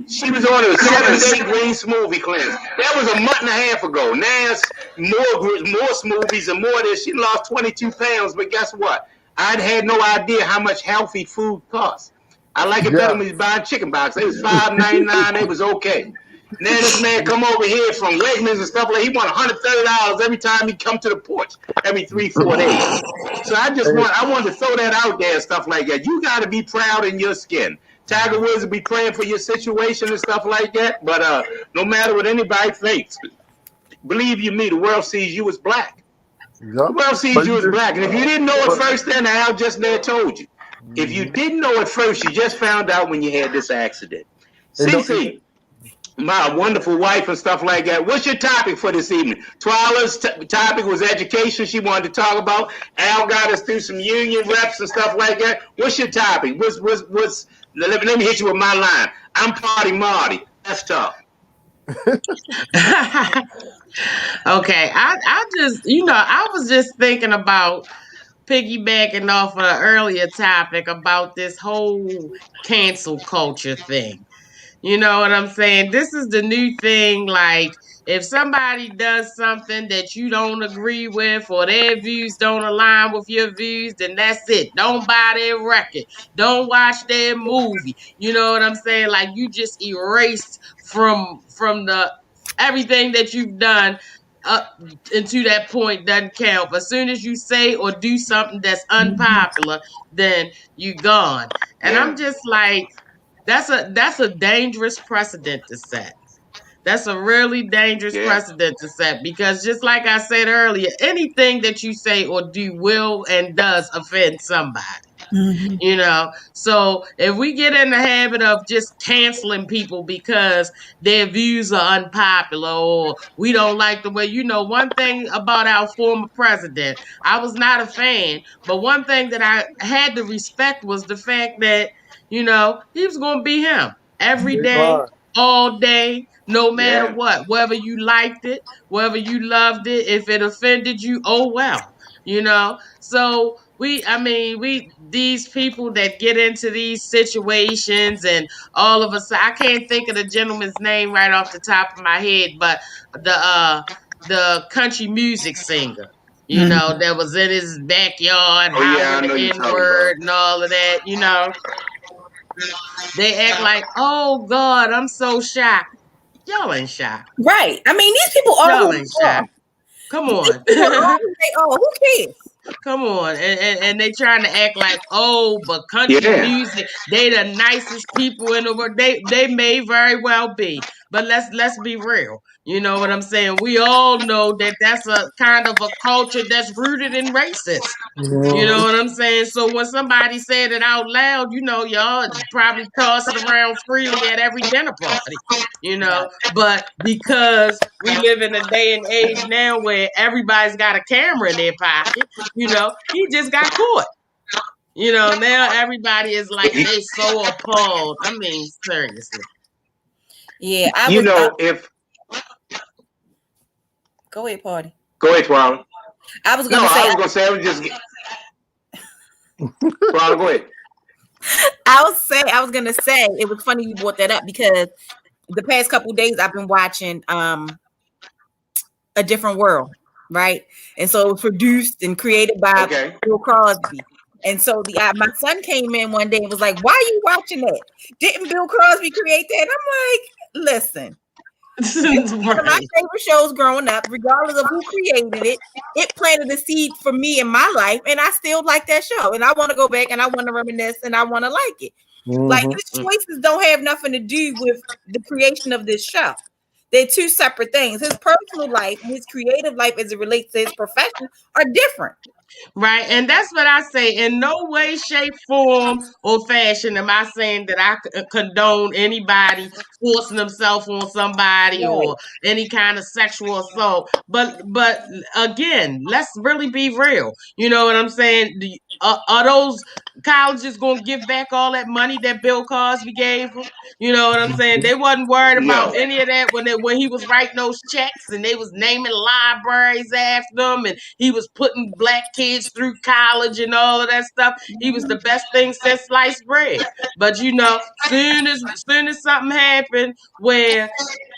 She was on a 7-day green smoothie cleanse. That was a month and a half ago. Now it's more smoothies and more of this. She lost 22 pounds, but guess what? I'd had no idea how much healthy food costs. I like it better when you buy a chicken box. It was $5.99. It was okay. Now this man come over here from Wegmans and stuff like he want $130 every time he come to the porch every 3-4 days. So I wanted to throw that out there and stuff like that. You got to be proud in your skin. Tiger Woods will be praying for your situation and stuff like that. But no matter what anybody thinks, believe you me, the world sees you as black. Yep. The world sees you as black. And if you didn't know it first, then Al just there told you. If you didn't know at first, you just found out when you had this accident. Cece, my wonderful wife and stuff like that. What's your topic for this evening? Twyla's topic was education. She wanted to talk about. Al got us through some union reps and stuff like that. What's your topic? Let me hit you with my line. I'm Party Marty. Let's talk. Okay, I just, I was just thinking about piggybacking off of an earlier topic about this whole cancel culture thing. You know what I'm saying? This is the new thing. Like, if somebody does something that you don't agree with or their views don't align with your views, then that's it. Don't buy their record. Don't watch their movie. You know what I'm saying? Like, you just erased from the everything that you've done up into that point doesn't count. As soon as you say or do something that's unpopular, then you gone. And I'm just like, that's a dangerous precedent to set. That's a really dangerous precedent to set, because just like I said earlier, anything that you say or do will and does offend somebody. So if we get in the habit of just canceling people because their views are unpopular or we don't like the way, one thing about our former president, I was not a fan, but one thing that I had to respect was the fact that, he was going to be him every day, all day, no matter what, whether you liked it, whether you loved it, if it offended you, oh well, So these people that get into these situations and all of a sudden, I can't think of the gentleman's name right off the top of my head, but the country music singer, that was in his backyard, hollering the N-word and all of that, they act like, oh God, I'm so shocked. Y'all ain't shocked. Right. I mean, these people are y'all ain't shocked. Come on. Who cares? Come on. And they trying to act like, oh, but country music, they the nicest people in the world. They may very well be. But let's be real. You know what I'm saying? We all know that that's a kind of a culture that's rooted in racism. You know what I'm saying? So when somebody said it out loud, y'all probably toss it around freely at every dinner party, But because we live in a day and age now where everybody's got a camera in their pocket, he just got caught. Now everybody is like, they so appalled. I mean, seriously. Yeah, Go ahead, Party. Go ahead, Twyla. I was going to say. I was just. Twyla, go ahead. I was going to say, it was funny you brought that up because the past couple of days I've been watching A Different World, right? And so it was produced and created by Bill Crosby. And so my son came in one day and was like, "Why are you watching that? Didn't Bill Crosby create that?" And I'm like, "Listen, one of my favorite shows growing up, regardless of who created it, it planted a seed for me in my life, and I still like that show. And I want to go back and I want to reminisce and I want to like it. Like his choices don't have nothing to do with the creation of this show. They're two separate things. His personal life and his creative life as it relates to his profession are different." Right. And that's what I say. In no way, shape, form, or fashion am I saying that I condone anybody forcing themselves on somebody or any kind of sexual assault. But again, let's really be real. You know what I'm saying? Are those colleges going to give back all that money that Bill Cosby gave them? You know what I'm saying? They wasn't worried about any of that when he was writing those checks and they was naming libraries after them and he was putting black kids through college and all of that stuff. He was the best thing since sliced bread. But soon as something happened where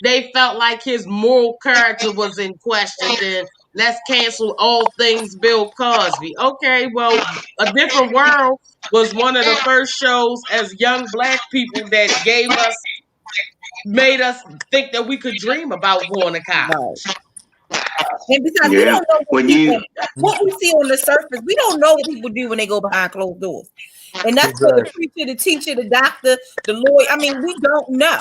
they felt like his moral character was in question, then let's cancel all things Bill Cosby. Okay, well, A Different World was one of the first shows as young black people that made us think that we could dream about going to college. And because we don't know what we see on the surface, we don't know what people do when they go behind closed doors. And that's for the preacher, the teacher, the doctor, the lawyer. I mean, we don't know.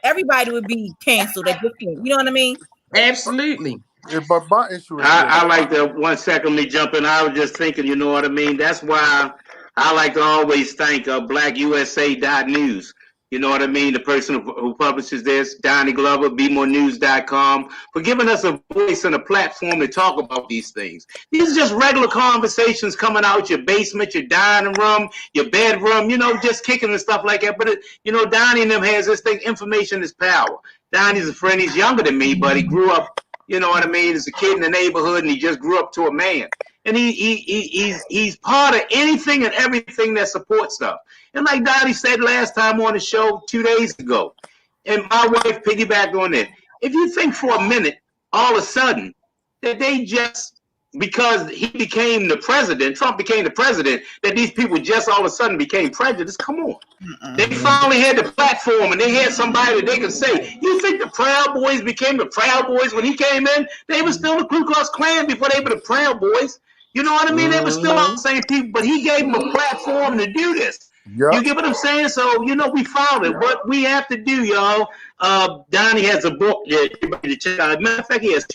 Everybody would be canceled at this point. You know what I mean? Absolutely. But my issue is this. I like to 1 second me jump in. I was just thinking, you know what I mean? That's why I like to always thank blackusa.news. You know what I mean? The person who publishes this, Donnie Glover, BeMoreNews.com, for giving us a voice and a platform to talk about these things. These are just regular conversations coming out your basement, your dining room, your bedroom, you know, just kicking and stuff like that. But, you know, Donnie and them has this thing, information is power. Donnie's a friend. He's younger than me, but he grew up, you know what I mean, as a kid in the neighborhood, and he just grew up to a man. And he's part of anything and everything that supports stuff. And like Dottie said last time on the show 2 days ago, and my wife piggybacked on it, if you think for a minute, all of a sudden, that they just, because he became the president, Trump became the president, that these people just all of a sudden became prejudiced, come on. They finally had the platform, and they had somebody that they could say, you think the Proud Boys became the Proud Boys when he came in? They were still the Ku Klux Klan before they were the Proud Boys. You know what I mean? They were still all the same people, but he gave them a platform to do this. Yep. You get what I'm saying? So, you know, we followed it. What we have to do, y'all, Donnie has a book that everybody check out. Matter of fact, he has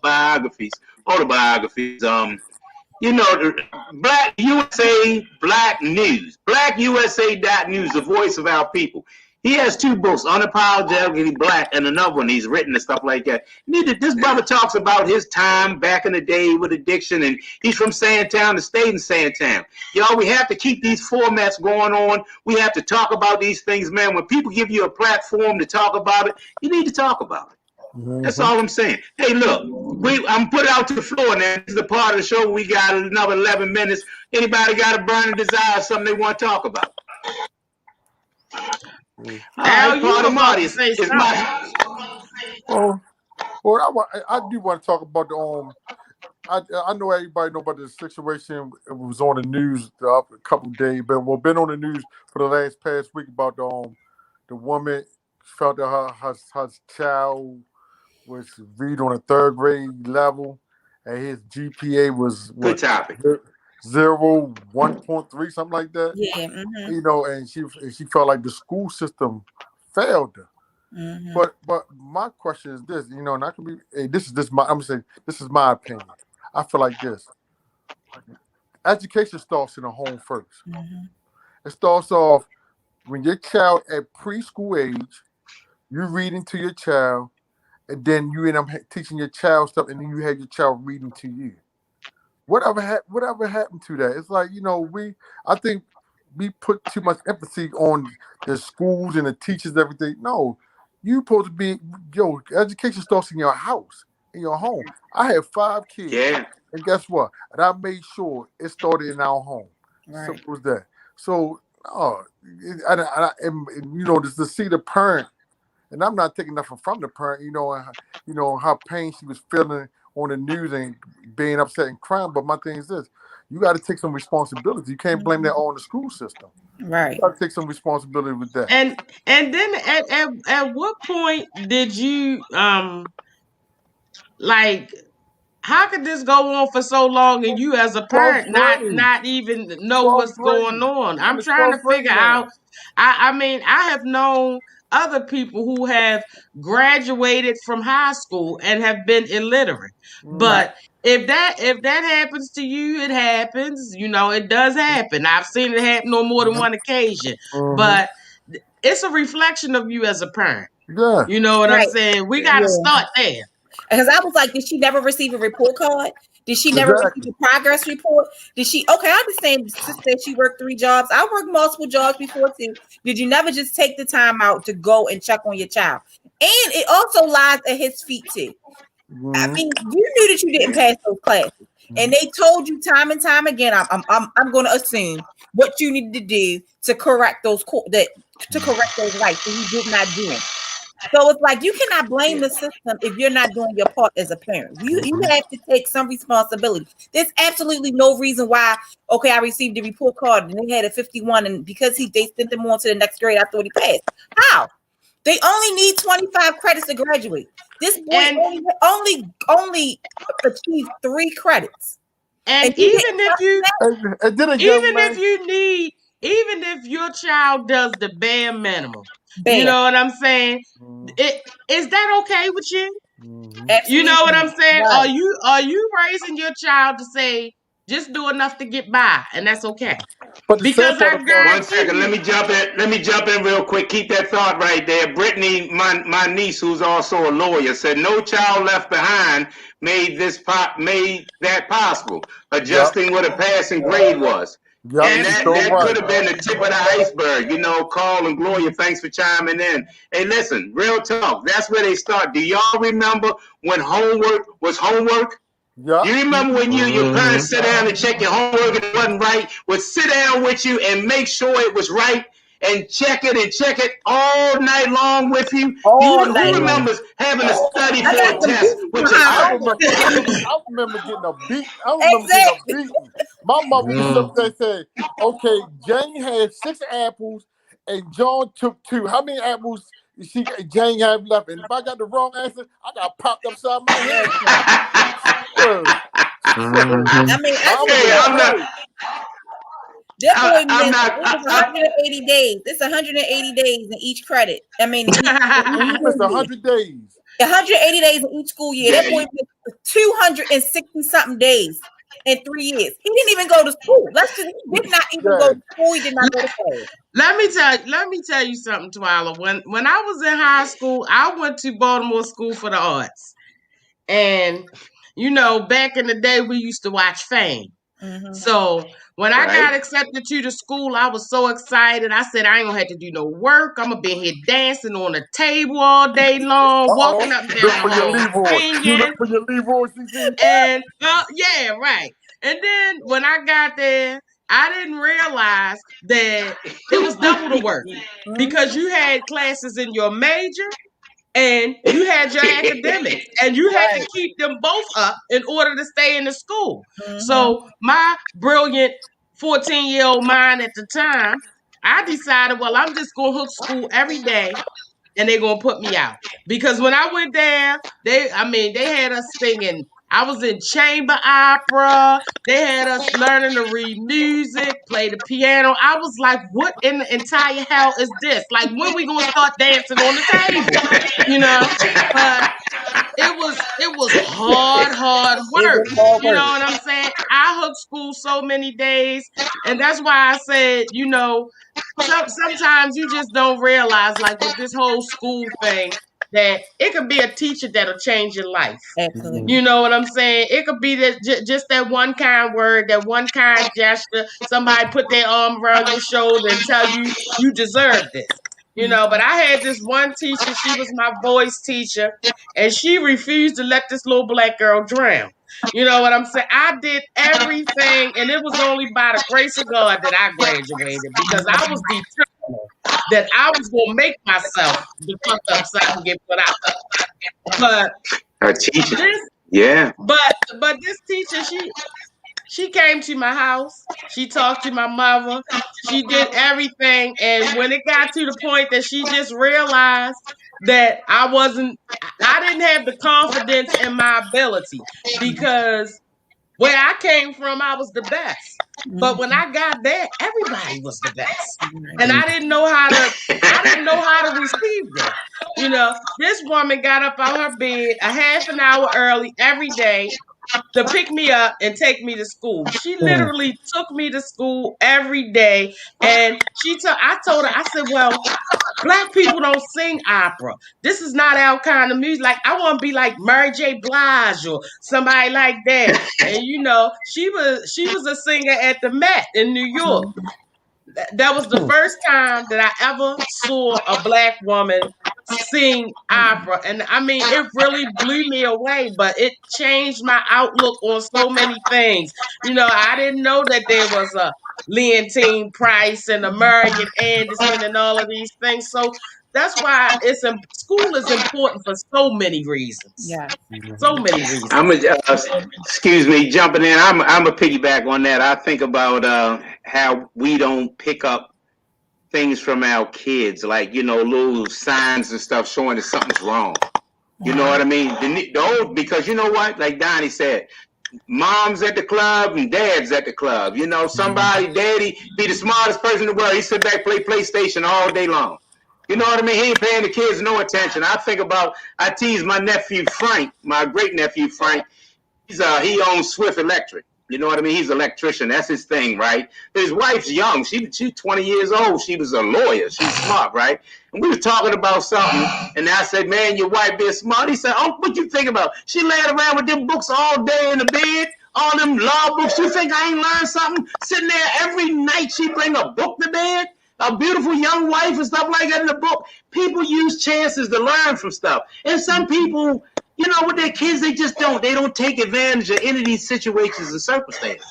biographies, autobiographies. You know, Black USA Black News, blackusa.news, the voice of our people. He has 2 books, Unapologetically Black, and another one he's written and stuff like that. This brother talks about his time back in the day with addiction, and he's from Sandtown and stayed in Sandtown. Y'all, we have to keep these formats going on. We have to talk about these things, man. When people give you a platform to talk about it, you need to talk about it. That's all I'm saying. Hey, look, I'm put out to the floor now. This is the part of the show. We got another 11 minutes. Anybody got a burning desire, something they want to talk about? Al, you were about to say something. I do want to talk about the I know everybody know about the situation. It was on the news a couple of days, but been on the news for the past week about the woman felt that her child was read on a 3rd grade level, and his GPA was good topic. 1.3, something like that. Yeah. You know, and she felt like the school system failed her. But my question is this, you know, and I can be I'm gonna say this is my opinion. I feel like this. Education starts in the home first. It starts off when your child at preschool age, you're reading to your child, and then you end up teaching your child stuff, and then you have your child reading to you. Whatever happened to that? It's like, you know, I think we put too much emphasis on the schools and the teachers and everything. No, you supposed to be, education starts in your house, in your home. I have 5 kids. Yeah. And guess what? And I made sure it started in our home. Right. Simple as that. So, and you know, to see the parent, and I'm not taking nothing from the parent, you know, how pain she was feeling on the news and being upset and crying. But my thing is this: you got to take some responsibility. You can't blame that all on the school system. Right. You got to take some responsibility with that. And then at what point did you like? How could this go on for so long and you as a parent not even know what's going on? I'm trying to figure out. I mean, I have known other people who have graduated from high school and have been illiterate. But if that happens to you, it happens. You know, it does happen. I've seen it happen on more than one occasion. But it's a reflection of you as a parent. Yeah. You know what I'm saying? We got to start there. Because I was like, did she never receive a report card? Did she never receive a progress report? Did she? Okay, I understand. Sister said she worked 3 jobs. I worked multiple jobs before too. Did you never just take the time out to go and check on your child? And it also lies at his feet too. I mean, you knew that you didn't pass those classes, and they told you time and time again. I'm going to assume what you needed to do to correct those rights that you did not do. So it's like you cannot blame the system if you're not doing your part as a parent. You have to take some responsibility. There's absolutely no reason why. Okay, I received the report card and they had a 51, and because they sent them on to the next grade, I thought he passed. How? They only need 25 credits to graduate. This boy only achieved 3 credits. And even if your child does the bare minimum, you know what I'm saying? Is that okay with you? You know what I'm saying? Right. Are you raising your child to say just do enough to get by, and that's okay? But because I got 1 second, let me jump in real quick. Keep that thought right there. Brittany, my niece, who's also a lawyer, said no child left behind made that possible. Adjusting what a passing grade was. Yep, and that could have been the tip of the iceberg. Carl and Gloria, thanks for chiming in. Hey, listen, real talk. That's where they start. Do y'all remember when homework was homework? Yeah. You remember when your parents sit down and check your homework and it wasn't right? Would sit down with you and make sure it was right and check it all night long with you. Who remembers having to study for a test with your I remember getting a beat. My mother would sit there and say, okay, Jane had 6 apples and John took 2. How many apples Jane had left? And if I got the wrong answer, I got popped upside my head. I'm not. 180 days. It's 180 days in each credit. I mean, he missed 100 days. 180 days in each school year. That boy missed 260 something days in 3 years. He didn't even go to school. He did not even go to school. He did not go to school. Let me tell you something, Twyla. When I was in high school, I went to Baltimore School for the Arts, and back in the day, we used to watch Fame. Mm-hmm. So when I got accepted to the school, I was so excited. I said, I ain't gonna have to do no work. I'm gonna be here dancing on the table all day long, walking up and down the hall, singing. And yeah, right. And then when I got there, I didn't realize that it was double the work because you had classes in your major and you had your academics, and you had to keep them both up in order to stay in the school. Mm-hmm. So my brilliant 14-year-old mind at the time, I decided, well, I'm just going to hook school every day, and they're going to put me out. Because when I went there, they had us singing. I was in chamber opera. They had us learning to read music, play the piano. I was like, what in the entire hell is this? Like, when we going to start dancing on the table? But it was hard work. You know what I'm saying? I hooked school so many days. And that's why I said, sometimes you just don't realize, like with this whole school thing, that it could be a teacher that'll change your life. Absolutely. You know what I'm saying? It could be just that one kind word, that one kind gesture. Somebody put their arm around your shoulder and tell you you deserve this. But I had this one teacher. She was my voice teacher, and she refused to let this little black girl drown. You know what I'm saying? I did everything, and it was only by the grace of God that I graduated, because I was determined that I was going to make myself the fuck up so I can get put out. But her teacher, but this teacher, she came to my house. She talked to my mother. She did everything. And when it got to the point that she just realized that I didn't have the confidence in my ability, because where I came from, I was the best. But when I got there, everybody was the best. And I didn't know how to receive that. This woman got up out her bed a half an hour early every day to pick me up and take me to school. She literally took me to school every day. And I told her, I said, well, Black people don't sing opera. This is not our kind of music. Like, I want to be like Mary J. Blige or somebody like that. And she was a singer at the Met in New York. That was the first time that I ever saw a Black woman sing opera. And it really blew me away, but it changed my outlook on so many things. I didn't know that there was a Leontine Price and a Marian Anderson and all of these things. So that's why school is important for so many reasons. Yeah. So many reasons. Excuse me, jumping in. I'm a piggyback on that. I think about how we don't pick up things from our kids, like little signs and stuff showing that something's wrong. You know what I mean? Because you know what? Like Donnie said, mom's at the club and dad's at the club. Daddy be the smartest person in the world. He sit back, play PlayStation all day long. You know what I mean? He ain't paying the kids no attention. I tease my nephew Frank, my great nephew Frank. He owns Swift Electric. You know what I mean? He's an electrician. That's his thing, right? His wife's young. She's 20 years old. She was a lawyer. She's smart, right? And we were talking about something, and I said, man, your wife being smart. He said, oh, what you think about? She laid around with them books all day in the bed, all them law books. You think I ain't learned something? Sitting there every night, she bring a book to bed, a beautiful young wife and stuff like that in the book. People use chances to learn from stuff. And some people, you know, with their kids, they don't take advantage of any of these situations and circumstances.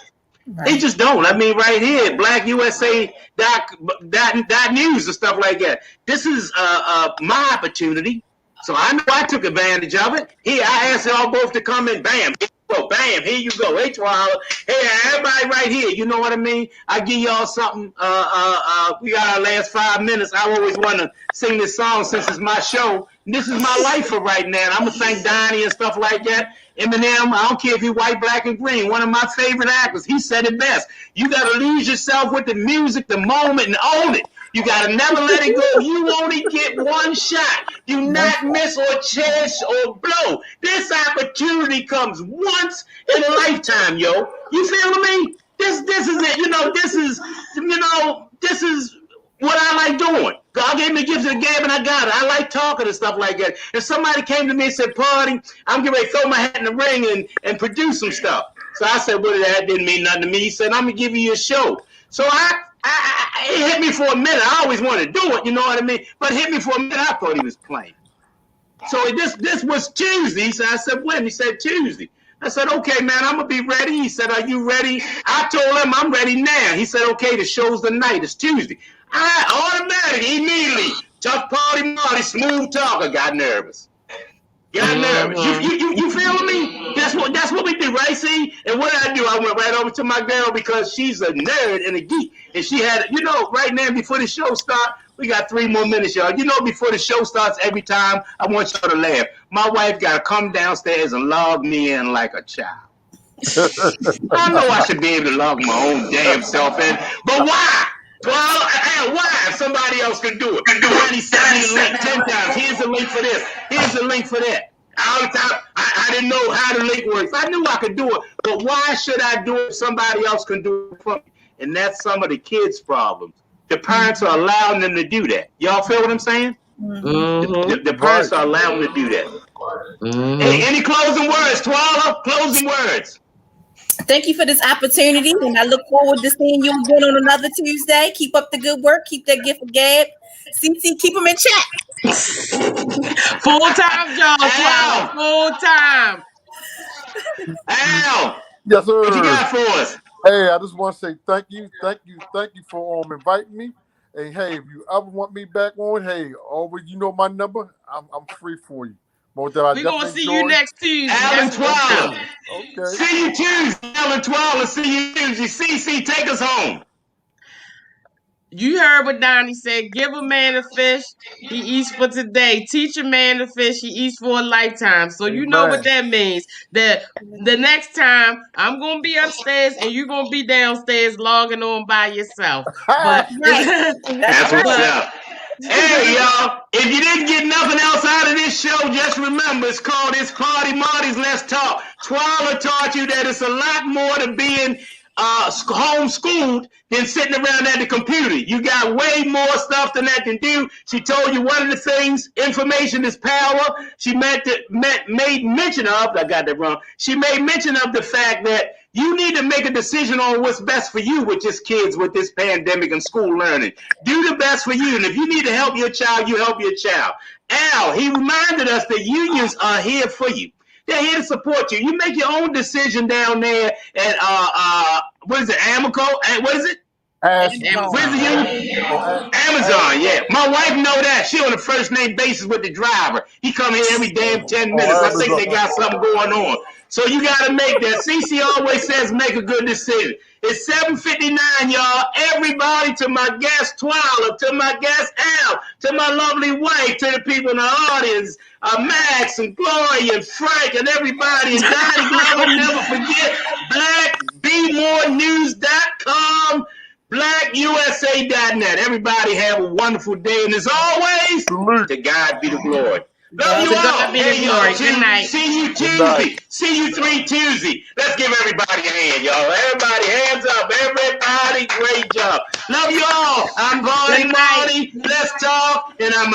Right. They just don't. I mean, right here, BlackUSA.news and stuff like that. This is my opportunity. So I know I took advantage of it. Here, I asked y'all both to come in. Bam. Go, bam, here you go. Hey, Twala. Hey, everybody right here. You know what I mean? I give y'all something. We got our last 5 minutes. I always want to sing this song since it's my show. This is my life for right now. And I'm going to thank Donnie and stuff like that. Eminem, I don't care if you're white, black, and green. One of my favorite actors. He said it best. You got to lose yourself with the music, the moment, and own it. You got to never let it go. You only get one shot. Do not miss or chance or blow. This opportunity comes once in a lifetime, yo. You feel me? This is it. This is what I like doing. God gave me the gift of the gab and I got it. I like talking and stuff like that. If somebody came to me and said, Party, I'm getting ready to throw my hat in the ring and produce some stuff. So I said, well, that didn't mean nothing to me. He said, I'm going to give you a show. So it hit me for a minute. I always wanted to do it, you know what I mean? But it hit me for a minute. I thought he was playing. So this was Tuesday. So I said, when? He said, Tuesday. I said, okay, man, I'm going to be ready. He said, are you ready? I told him I'm ready now. He said, okay, the show's tonight. It's Tuesday. I automatically, immediately, tough party Marty, smooth talker, got nervous. Got nervous. You feel me? That's what we do, right? See? And what did I do? I went right over to my girl because she's a nerd and a geek. And she had, right now before the show starts, we got 3 more minutes, y'all. Before the show starts, every time I want y'all to laugh. My wife got to come downstairs and log me in like a child. I know I should be able to log my own damn self in, but why? Well, why? If somebody else can do it. He sent me the link 10 times. Here's the link for this. Here's the link for that. All the time, I didn't know how the link works. I knew I could do it, but why should I do it if somebody else can do it for me? And that's some of the kids' problems. The parents are allowing them to do that. Y'all feel what I'm saying? Mm-hmm. The parents are allowing them to do that. Mm-hmm. Hey, any closing words, Twala? Closing words. Thank you for this opportunity, and I look forward to seeing you again on another Tuesday. Keep up the good work. Keep that gift of gab. CT, keep them in check. Full-time job, Twala. Full-time. Al. Yes, sir. What you got for us? Hey, I just want to say thank you for inviting me. And hey, if you ever want me back on, hey, always my number. I'm free for you. We're gonna see you next Tuesday. Alan Twala. Okay. See you Tuesday, Alan Twala. See you Tuesday. CC, take us home. You heard what Donnie said. Give a man a fish, he eats for today. Teach a man to fish, he eats for a lifetime. So you know what that means. That the next time I'm gonna be upstairs and you're gonna be downstairs logging on by yourself. But that's what's up. Hey, y'all, if you didn't get nothing else out of this show, just remember, it's called It's Party Marty's Let's Talk. Twala taught you that it's a lot more to being homeschooled than sitting around at the computer. You got way more stuff than that can do. She told you one of the things, information is power. She made mention of, I got that wrong, she made mention of the fact that you need to make a decision on what's best for you with just kids with this pandemic and school learning. Do the best for you. And if you need to help your child, you help your child. Al, he reminded us that unions are here for you. They're here to support you. You make your own decision down there at, what is it, Amico? What is it? Amazon. Where's the union? Amazon, yeah. My wife know that. She on a first name basis with the driver. He come here every damn 10 minutes. I think they got something going on. So you got to make that. CC always says make a good decision. It's 7:59, y'all. Everybody, to my guest Twala, to my guest Al, to my lovely wife, to the people in the audience, Max and Gloria and Frank and everybody, and Donnie Glover, never forget, BlackBmoreNews.com, BlackUSA.net. Everybody. everybody have a wonderful day. And as always, to God be the glory. Love you all. Hey, y'all. Good night. See you Tuesday. See you 3 Tuesday. Let's give everybody a hand, y'all. Everybody, hands up. Everybody, great job. Love you all. I'm Marty. Let's talk. And I'm